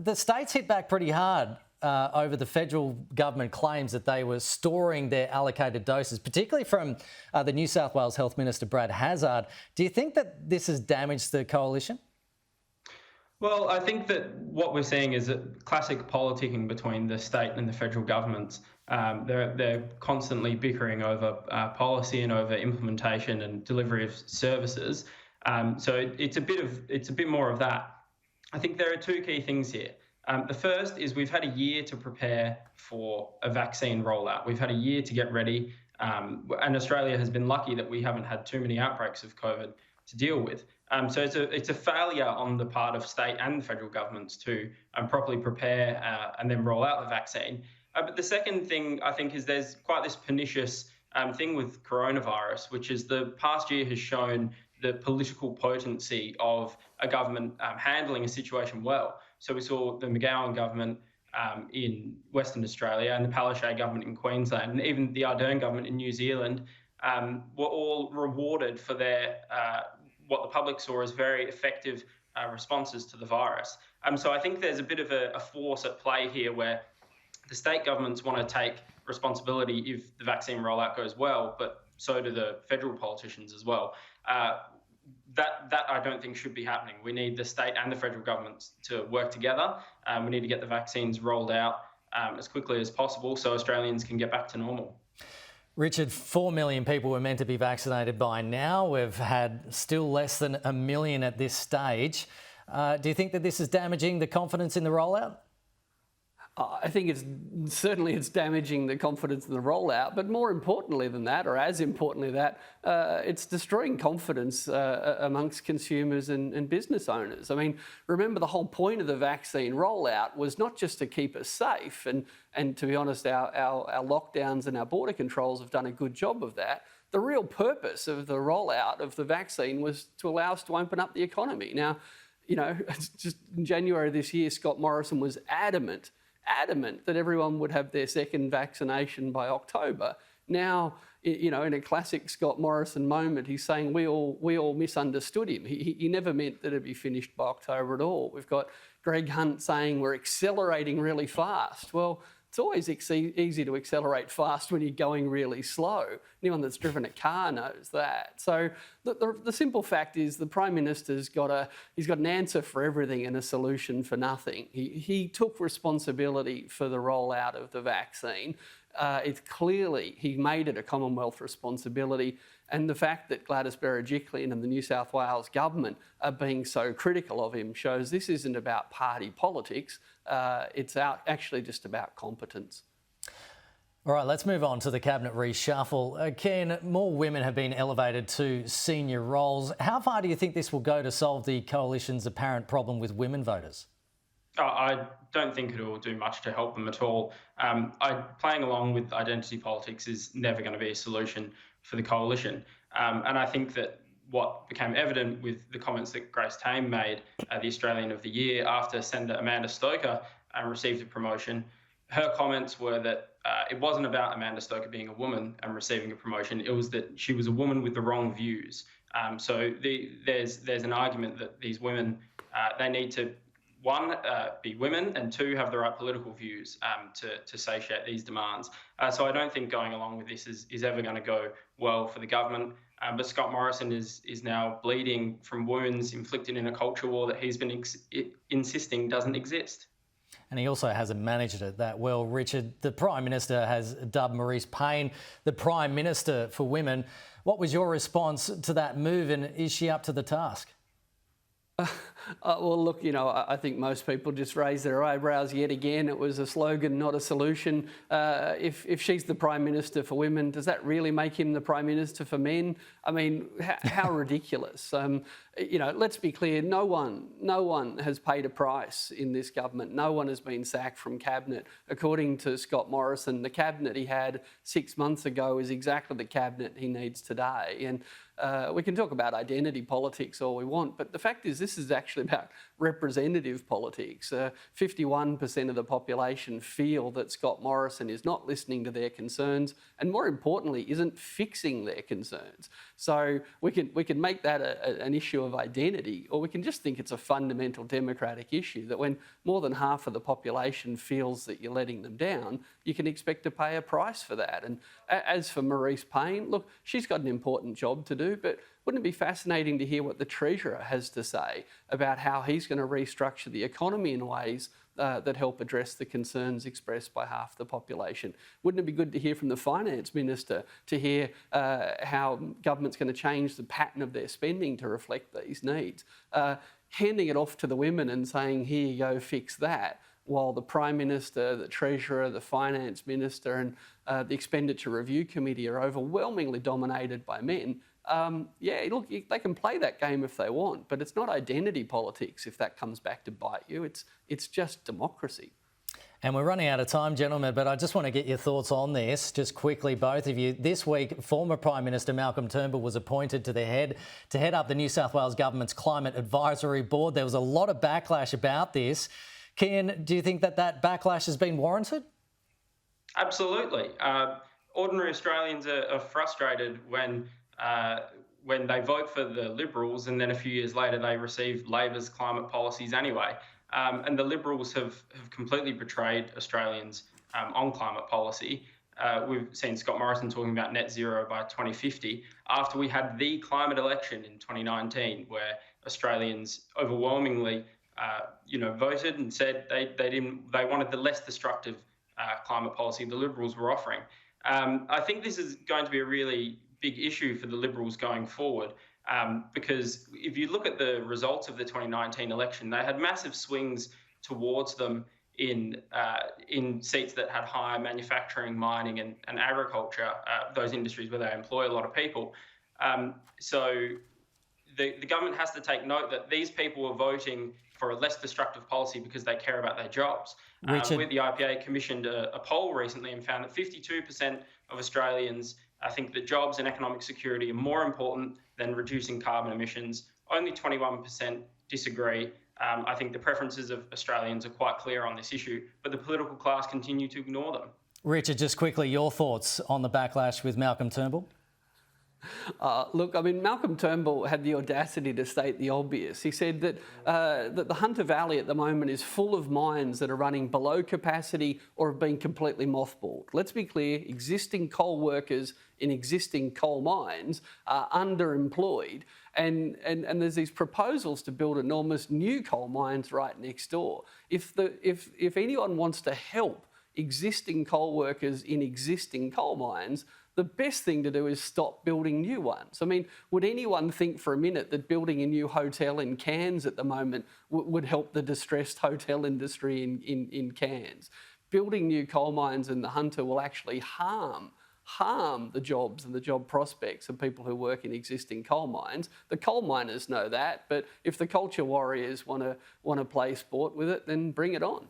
the states hit back pretty hard over the federal government claims that they were storing their allocated doses, particularly from the New South Wales Health Minister, Brad Hazzard. Do you think that this has damaged the coalition? Well, I think that what we're seeing is a classic politicking between the state and the federal governments. They're constantly bickering over policy and over implementation and delivery of services. So it's a bit more of that. I think there are two key things here. The first is we've had a year to prepare for a vaccine rollout. We've had a year to get ready, and Australia has been lucky that we haven't had too many outbreaks of COVID to deal with. So it's a failure on the part of state and federal governments to properly prepare and then roll out the vaccine. But the second thing I think is there's quite this pernicious thing with coronavirus, which is the past year has shown the political potency of a government handling a situation well. So we saw the McGowan government in Western Australia and the Palaszczuk government in Queensland and even the Ardern government in New Zealand were all rewarded for their what the public saw as very effective responses to the virus. So I think there's a bit of a force at play here where the state governments want to take responsibility if the vaccine rollout goes well, but so do the federal politicians as well. That I don't think should be happening. We need the state and the federal governments to work together. We need to get the vaccines rolled out as quickly as possible so Australians can get back to normal. Richard, 4 million people were meant to be vaccinated by now. We've had still less than 1 million at this stage. Do you think that this is damaging the confidence in the rollout? I think it's damaging the confidence in the rollout, but more importantly than that, or as importantly that, it's destroying confidence amongst consumers and business owners. I mean, remember the whole point of the vaccine rollout was not just to keep us safe, and to be honest, our lockdowns and our border controls have done a good job of that. The real purpose of the rollout of the vaccine was to allow us to open up the economy. Now, you know, just in January this year, Scott Morrison was adamant that everyone would have their second vaccination by October. Now, you know, in a classic Scott Morrison moment, he's saying we all misunderstood him. He never meant that it'd be finished by October at all. We've got Greg Hunt saying we're accelerating really fast. Well, it's always easy to accelerate fast when you're going really slow. Anyone that's driven a car knows that. So the simple fact is the Prime Minister's got an answer for everything and a solution for nothing. He took responsibility for the rollout of the vaccine. It's clearly he made it a Commonwealth responsibility, and the fact that Gladys Berejiklian and the New South Wales government are being so critical of him shows this isn't about party politics. It's actually just about competence. All right, let's move on to the cabinet reshuffle. Cian, more women have been elevated to senior roles. How far do you think this will go to solve the coalition's apparent problem with women voters? I don't think it will do much to help them at all. Playing along with identity politics is never going to be a solution for the coalition. And I think that what became evident with the comments that Grace Tame made, the Australian of the Year, after Senator Amanda Stoker received a promotion, her comments were that it wasn't about Amanda Stoker being a woman and receiving a promotion, it was that she was a woman with the wrong views. So there's an argument that these women, they need to, one, be women, and two, have the right political views to satiate these demands. So I don't think going along with this is ever going to go well for the government. But Scott Morrison is now bleeding from wounds inflicted in a culture war that he's been insisting doesn't exist. And he also hasn't managed it that well. Richard, the Prime Minister has dubbed Marise Payne the Prime Minister for Women. What was your response to that move, and is she up to the task? Well, look, you know, I think most people just raise their eyebrows yet again. It was a slogan, not a solution. If she's the Prime Minister for women, does that really make him the Prime Minister for men? I mean, how ridiculous. You know, let's be clear, no one has paid a price in this government. No one has been sacked from Cabinet. According to Scott Morrison, the Cabinet he had 6 months ago is exactly the Cabinet he needs today. And we can talk about identity politics all we want, but the fact is this is actually actually about representative politics. 51% of the population feel that Scott Morrison is not listening to their concerns and, more importantly, isn't fixing their concerns. So we can make that an issue of identity, or we can just think it's a fundamental democratic issue that when more than half of the population feels that you're letting them down, you can expect to pay a price for that. And as for Marise Payne, look, she's got an important job to do, but wouldn't it be fascinating to hear what the Treasurer has to say about how he's going to restructure the economy in ways that help address the concerns expressed by half the population? Wouldn't it be good to hear from the Finance Minister to hear how government's going to change the pattern of their spending to reflect these needs? Handing it off to the women and saying, here you go, fix that, while the Prime Minister, the Treasurer, the Finance Minister and the Expenditure Review Committee are overwhelmingly dominated by men. Look, they can play that game if they want, but it's not identity politics if that comes back to bite you. It's just democracy. And we're running out of time, gentlemen, but I just want to get your thoughts on this, just quickly, both of you. This week, former Prime Minister Malcolm Turnbull was appointed to head up the New South Wales Government's Climate Advisory Board. There was a lot of backlash about this. Cian, do you think that backlash has been warranted? Absolutely. Ordinary Australians are frustrated when they vote for the Liberals and then a few years later they receive Labor's climate policies anyway. And the Liberals have completely betrayed Australians on climate policy. We've seen Scott Morrison talking about net zero by 2050 after we had the climate election in 2019, where Australians overwhelmingly voted and said they wanted the less destructive climate policy the Liberals were offering. I think this is going to be a really big issue for the Liberals going forward, because if you look at the results of the 2019 election, they had massive swings towards them in seats that had higher manufacturing, mining and agriculture, those industries where they employ a lot of people. So the government has to take note that these people are voting for a less destructive policy because they care about their jobs. The IPA commissioned a poll recently and found that 52% of Australians think that jobs and economic security are more important than reducing carbon emissions. Only 21% disagree. I think the preferences of Australians are quite clear on this issue, but the political class continue to ignore them. Richard, just quickly, your thoughts on the backlash with Malcolm Turnbull? Look, I mean, Malcolm Turnbull had the audacity to state the obvious. He said that the Hunter Valley at the moment is full of mines that are running below capacity or have been completely mothballed. Let's be clear, existing coal workers in existing coal mines are underemployed, and there's these proposals to build enormous new coal mines right next door. If anyone wants to help existing coal workers in existing coal mines, the best thing to do is stop building new ones. I mean, would anyone think for a minute that building a new hotel in Cairns at the moment would help the distressed hotel industry in Cairns? Building new coal mines in the Hunter will actually harm the jobs and the job prospects of people who work in existing coal mines. The coal miners know that, but if the culture warriors want to play sport with it, then bring it on.